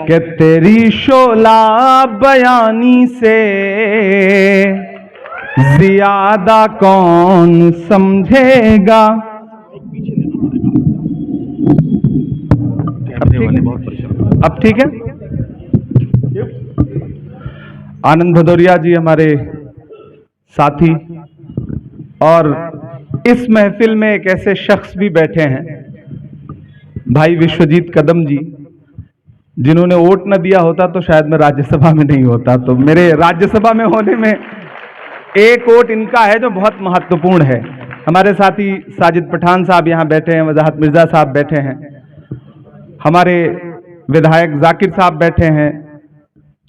कि तेरी शोला बयानी से ज्यादा कौन समझेगा। अब ठीक है। आनंद भदौरिया जी हमारे साथी, और इस महफिल में एक ऐसे शख्स भी बैठे हैं, भाई विश्वजीत कदम जी, जिन्होंने वोट न दिया होता तो शायद मैं राज्यसभा में नहीं होता। तो मेरे राज्यसभा में होने में एक वोट इनका है जो बहुत महत्वपूर्ण है। हमारे साथी साजिद पठान साहब यहाँ बैठे हैं, वजाहत मिर्जा साहब बैठे हैं, हमारे विधायक जाकिर साहब बैठे हैं,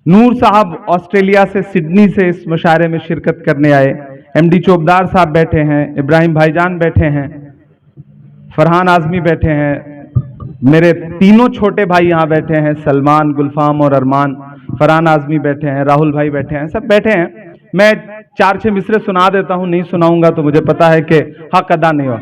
नूर साहब ऑस्ट्रेलिया से सिडनी से इस मुशायरे में शिरकत करने आए, एमडी चौबदार साहब बैठे हैं, इब्राहिम भाईजान बैठे हैं, फरहान आजमी बैठे हैं, मेरे तीनों छोटे भाई यहाँ बैठे हैं, सलमान, गुलफाम और अरमान, फरहान आजमी बैठे हैं, राहुल भाई बैठे हैं, सब बैठे हैं। मैं 4-6 मिसरे सुना देता हूँ, नहीं सुनाऊंगा तो मुझे पता है कि हक अदा नहीं हुआ।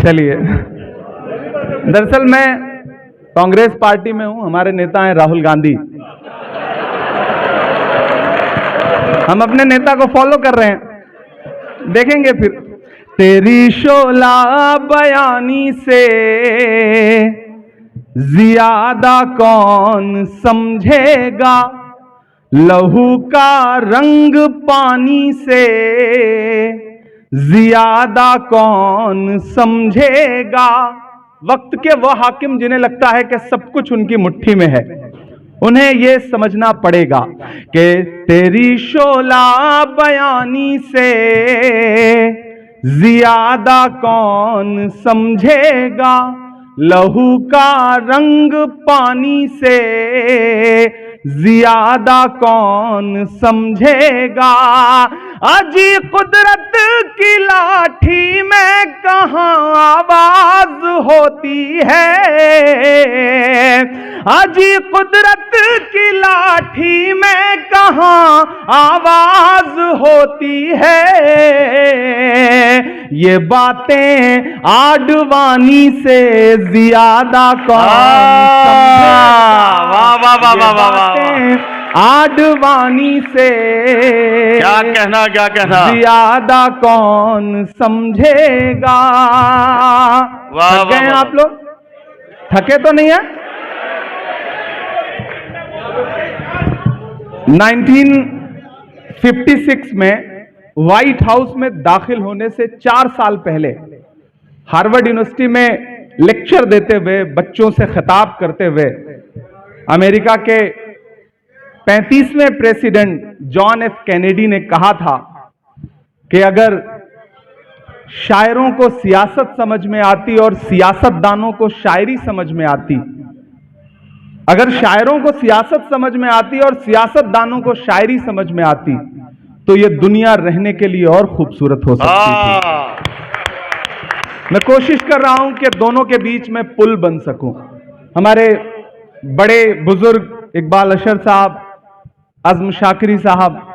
चलिए, दरअसल मैं कांग्रेस पार्टी में हूं, हमारे नेता हैं राहुल गांधी। हम अपने नेता को फॉलो कर रहे हैं, देखेंगे फिर। तेरी शोला बयानी से ज्यादा कौन समझेगा, लहू का रंग पानी से ज्यादा कौन समझेगा। वक्त के वो हाकिम जिन्हें लगता है कि सब कुछ उनकी मुट्ठी में है, उन्हें यह समझना पड़ेगा कि तेरी शोला बयानी से ज्यादा कौन समझेगा, लहू का रंग पानी से ज्यादा कौन समझेगा। अजी कुदरत की लाठी में कहां आवाज होती है, अजी कुदरत की लाठी में कहां आवाज होती है। ये बातें आडवाणी से ज्यादा कौन समझेगा, आडवाणी से क्या कहना ज्यादा कौन समझेगा। थक गए आप लोग? थके तो नहीं है? 1956 में व्हाइट हाउस में दाखिल होने से 4 साल पहले हार्वर्ड यूनिवर्सिटी में लेक्चर देते हुए, बच्चों से खिताब करते हुए, अमेरिका के 35वें प्रेसिडेंट जॉन एफ कैनेडी ने कहा था कि अगर शायरों को सियासत समझ में आती और सियासतदानों को शायरी समझ में आती, अगर शायरों को सियासत समझ में आती और सियासतदानों को शायरी समझ में आती, तो यह दुनिया रहने के लिए और खूबसूरत हो सकती थी। मैं कोशिश कर रहा हूं कि दोनों के बीच में पुल बन सकूं। हमारे बड़े बुजुर्ग इकबाल अशर साहब, आजम शाकिरी साहब,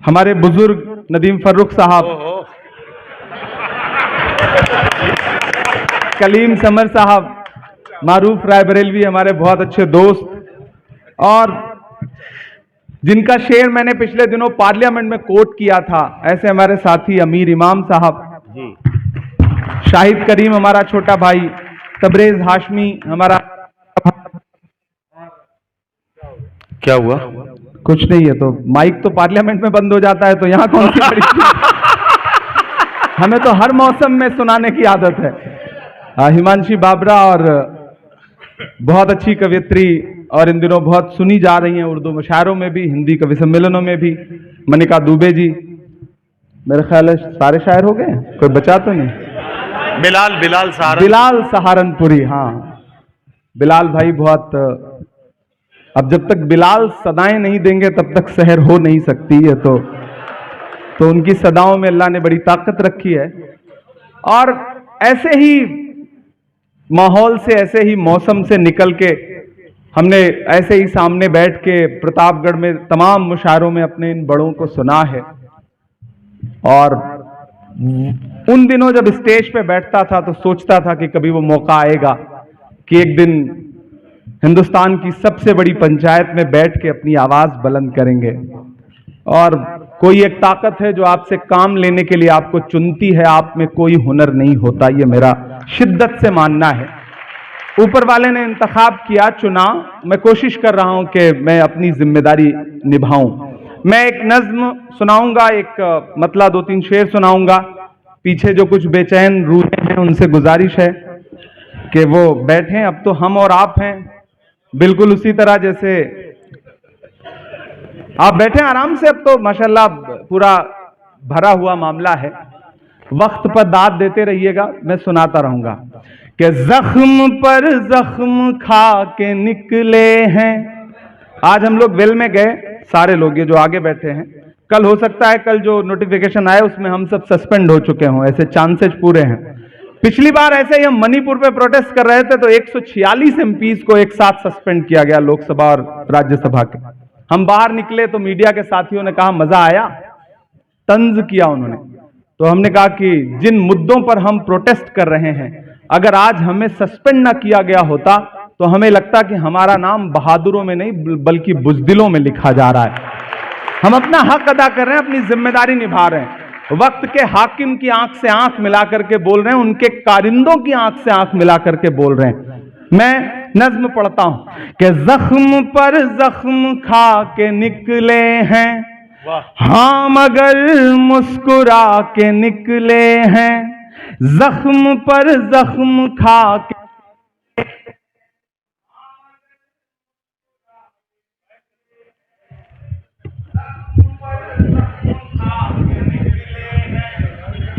हमारे बुजुर्ग नदीम फर्रुख साहब, कलीम समर साहब, मारूफ रायबरेलवी हमारे बहुत अच्छे दोस्त, और जिनका शेर मैंने पिछले दिनों पार्लियामेंट में कोट किया था, ऐसे हमारे साथी अमीर इमाम साहब, शाहिद करीम हमारा छोटा भाई, तबरेज हाशमी हमारा। क्या हुआ? कुछ नहीं है, तो माइक तो पार्लियामेंट में बंद हो जाता है, तो यहां कौन सी बड़ी हमें तो हर मौसम में सुनाने की आदत है। हिमांशी बाबरा, और बहुत अच्छी कवियत्री, और इन दिनों बहुत सुनी जा रही हैं उर्दू मुशायरों में भी, हिंदी कवि सम्मेलनों में भी, मनिका दुबे जी। मेरे ख्याल है सारे शायर हो गए, कोई बचा तो नहीं? बिलाल सहारनपुरी, हाँ बिलाल भाई बहुत। अब जब तक बिलाल सदाएं नहीं देंगे तब तक सहर हो नहीं सकती है, तो उनकी सदाओं में अल्लाह ने बड़ी ताकत रखी है। और ऐसे ही माहौल से, ऐसे ही मौसम से निकल के हमने ऐसे ही सामने बैठ के प्रतापगढ़ में तमाम मुशायरों में अपने इन बड़ों को सुना है। और उन दिनों जब स्टेज पे बैठता था तो सोचता था कि कभी वो मौका आएगा कि एक दिन हिंदुस्तान की सबसे बड़ी पंचायत में बैठ के अपनी आवाज बुलंद करेंगे। और कोई एक ताकत है जो आपसे काम लेने के लिए आपको चुनती है, आप में कोई हुनर नहीं होता, ये मेरा शिद्दत से मानना है। ऊपर वाले ने इंतखाब किया, चुना, मैं कोशिश कर रहा हूं कि मैं अपनी जिम्मेदारी निभाऊं। मैं एक नज्म सुनाऊंगा, एक मतलब 2-3 शेर सुनाऊंगा। पीछे जो कुछ बेचैन रूहें हैं उनसे गुजारिश है कि वो बैठें। अब तो हम और आप हैं, बिल्कुल उसी तरह जैसे आप बैठे आराम से। अब तो माशाल्लाह पूरा भरा हुआ मामला है। वक्त पर दाद देते रहिएगा, मैं सुनाता रहूंगा कि जख्म पर जख्म खा के निकले हैं। आज हम लोग वेल में गए, सारे लोग ये जो आगे बैठे हैं। कल हो सकता है कल जो नोटिफिकेशन आए उसमें हम सब सस्पेंड हो चुके हों, ऐसे चांसेस पूरे हैं। पिछली बार ऐसे ही हम मणिपुर पे प्रोटेस्ट कर रहे थे तो 146 एमपीज को एक साथ सस्पेंड किया गया, लोकसभा और राज्यसभा के। हम बाहर निकले तो मीडिया के साथियों ने कहा मजा आया, तंज किया उन्होंने। तो हमने कहा कि जिन मुद्दों पर हम प्रोटेस्ट कर रहे हैं, अगर आज हमें सस्पेंड ना किया गया होता तो हमें लगता कि हमारा नाम बहादुरों में नहीं बल्कि बुजदिलों में लिखा जा रहा है। हम अपना हक अदा कर रहे हैं, अपनी जिम्मेदारी निभा रहे हैं। वक्त के हाकिम की आंख से आंख मिला करके बोल रहे हैं, उनके कारिंदों की आंख से आंख मिला करके बोल रहे हैं। मैं नज्म पढ़ता हूं कि जख्म पर जख्म खा के निकले हैं, हाँ मगर मुस्कुरा के निकले हैं। जख्म पर जख्म खा के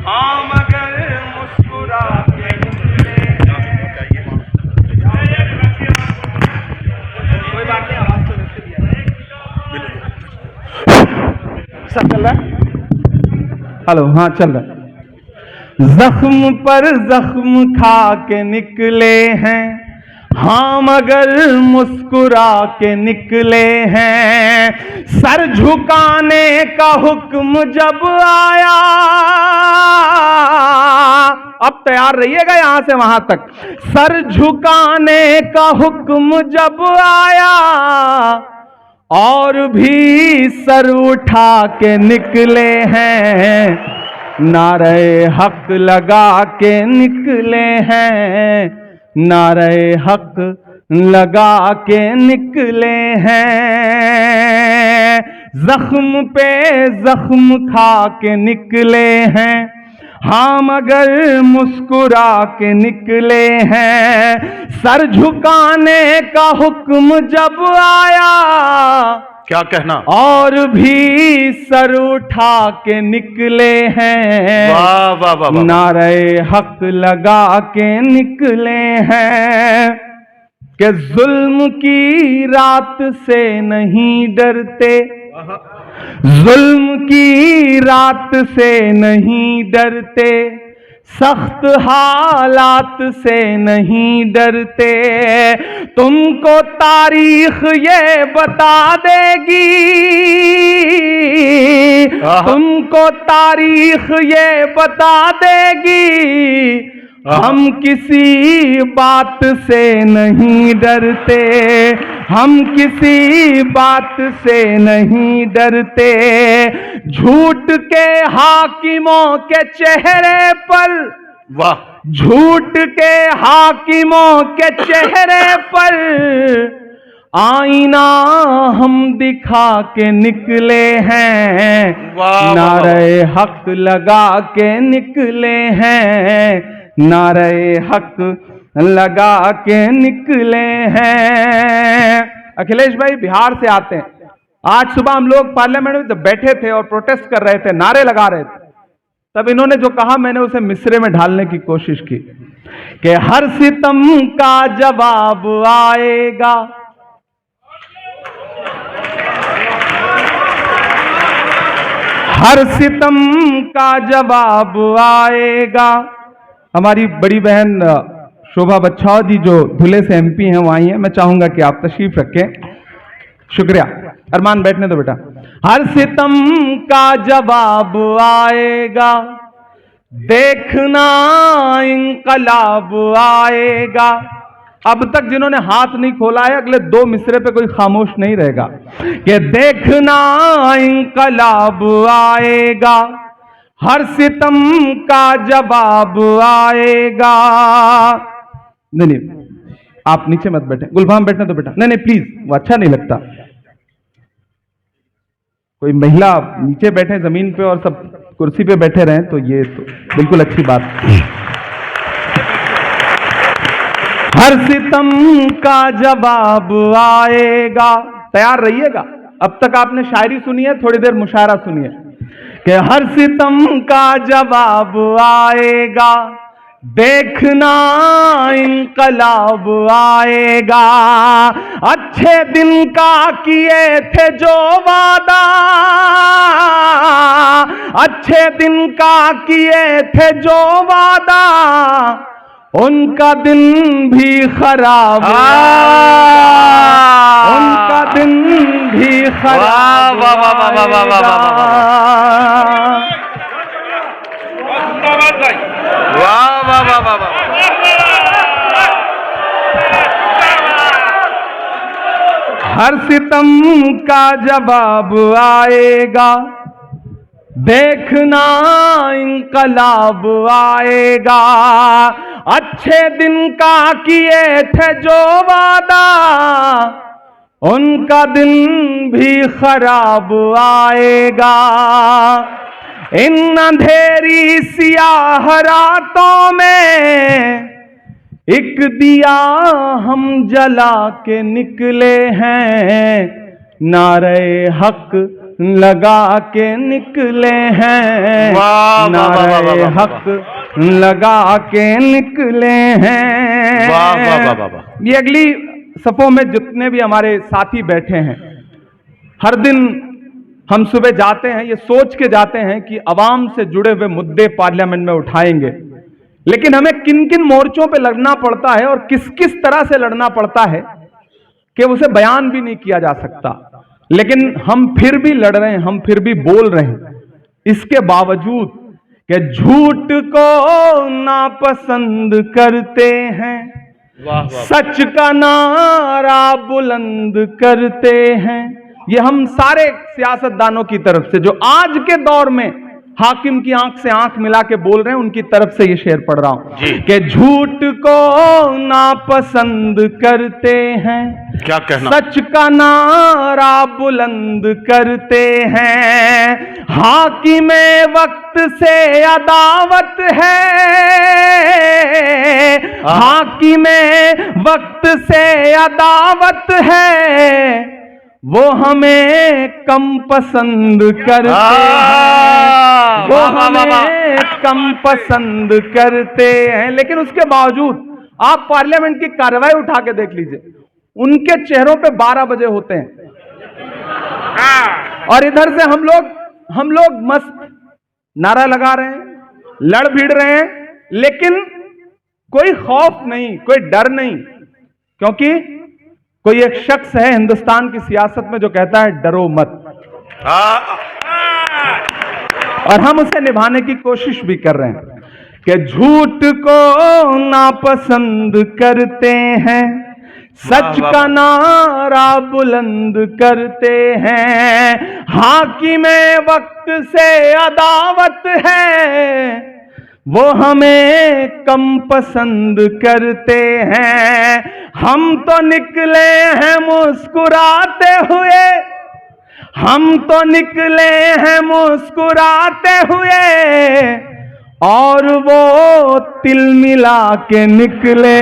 हाँ मगर मुस्कुरा के निकले हैं। कोई बात नहीं, आवाज तो वैसे भी है। सब चल रहा है? हेलो, हाँ चल रहा है। जख्म पर जख्म खा के निकले हैं, हाँ मगर मुस्कुरा के निकले हैं। सर झुकाने का हुक्म जब आया, अब तैयार रहिएगा यहां से वहां तक। सर झुकाने का हुक्म जब आया और भी सर उठा के निकले हैं। नारे हक लगा के निकले हैं, नारे हक लगा के निकले हैं। जख्म पे जख्म खा के निकले हैं, हाँ मगर मुस्कुरा के निकले हैं। सर झुकाने का हुक्म जब आया, क्या कहना, और भी सर उठा के निकले हैं। वाह वाह वाह वाह। नारे हक लगा के निकले हैं कि जुल्म की रात से नहीं डरते, जुल्म की रात से नहीं डरते, सख्त हालात से नहीं डरते। तुमको तारीख ये बता देगी, तुमको तारीख ये बता देगी, हम किसी बात से नहीं डरते, हम किसी बात से नहीं डरते। झूठ के हाकिमों के चेहरे पर, वाह, झूठ के हाकिमों के चेहरे पर आईना हम दिखा के निकले हैं। नारे हक लगा के निकले हैं, नारे हक लगा के निकले हैं। अखिलेश भाई बिहार से आते हैं। आज सुबह हम लोग पार्लियामेंट में जब बैठे थे और प्रोटेस्ट कर रहे थे, नारे लगा रहे थे, तब इन्होंने जो कहा मैंने उसे मिसरे में ढालने की कोशिश की कि हर सितम का जवाब आएगा, हर सितम का जवाब आएगा। हमारी बड़ी बहन शोभा बच्छाव जी जो धुले से एमपी हैं वो आई हैं, मैं चाहूंगा कि आप तशरीफ रखें। शुक्रिया। अरमान बैठने दो बेटा। हर सितम का जवाब आएगा, देखना इंकलाब आएगा। अब तक जिन्होंने हाथ नहीं खोला है अगले 2 मिसरे पे कोई खामोश नहीं रहेगा कि देखना इंकलाब आएगा, हर सितम का जवाब आएगा। नहीं, आप नीचे मत बैठे। गुलफाम बैठने दो बेटा। नहीं प्लीज, वो अच्छा नहीं लगता। कोई महिला नीचे बैठे जमीन पे और सब कुर्सी पे बैठे रहें तो ये तो बिल्कुल अच्छी बात। हर सितम का जवाब आएगा। तैयार रहिएगा। अब तक आपने शायरी सुनी है, थोड़ी देर मुशायरा सुनिए कि हर सितम का जवाब आएगा, देखना इंकलाब आएगा। अच्छे दिन का किए थे जो वादा, अच्छे दिन का किए थे जो वादा, उनका दिन भी खराब उनका दिन भी खराब आएगा। हर सितम का जवाब आएगा, देखना इंकलाब आएगा। अच्छे दिन का किए थे जो वादा, उनका दिन भी खराब आएगा। इन अंधेरी सियाह रातों में एक दिया हम जला के निकले हैं, नारे हक लगा के निकले हैं, नारे हक लगा के निकले हैं। ये अगली सफों में जितने भी हमारे साथी बैठे हैं, हर दिन हम सुबह जाते हैं ये सोच के जाते हैं कि अवाम से जुड़े हुए मुद्दे पार्लियामेंट में उठाएंगे, लेकिन हमें किन किन मोर्चों पे लड़ना पड़ता है और किस किस तरह से लड़ना पड़ता है कि उसे बयान भी नहीं किया जा सकता। लेकिन हम फिर भी लड़ रहे हैं, हम फिर भी बोल रहे हैं, इसके बावजूद कि झूठ को नापसंद करते हैं, सच का नारा बुलंद करते हैं। ये हम सारे सियासतदानों की तरफ से जो आज के दौर में हाकिम की आंख से आंख मिला के बोल रहे हैं, उनकी तरफ से ये शेर पढ़ रहा हूं कि झूठ को नापसंद करते हैं, क्या कहना, सच का नारा बुलंद करते हैं। हाकिम वक्त से अदावत है, हाकिम वक्त से अदावत है, वो हमें कम पसंद करते हैं, वो हमें कम पसंद करते हैं। लेकिन उसके बावजूद आप पार्लियामेंट की कार्रवाई उठा के देख लीजिए, उनके चेहरों पे 12 बजे होते हैं और इधर से हम लोग मस्त नारा लगा रहे हैं, लड़ भिड़ रहे हैं, लेकिन कोई खौफ नहीं, कोई डर नहीं, क्योंकि कोई एक शख्स है हिंदुस्तान की सियासत में जो कहता है डरो मत, और हम उसे निभाने की कोशिश भी कर रहे हैं कि झूठ को नापसंद करते हैं, सच का नारा बुलंद करते हैं। हाकिम वक्त से अदावत है, वो हमें कम पसंद करते हैं। हम तो निकले हैं मुस्कुराते हुए, हम तो निकले हैं मुस्कुराते हुए, और वो तिल मिला के निकले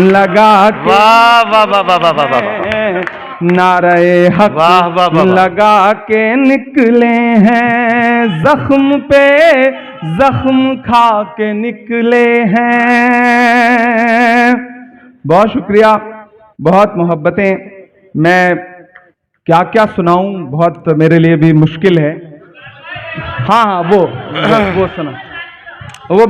लगा के, नारे हक लगा के निकले हैं, जख्म पे जख्म खा के निकले हैं। बहुत शुक्रिया, बहुत मोहब्बतें। मैं क्या क्या सुनाऊं, बहुत मेरे लिए भी मुश्किल है। हाँ वो सुना वो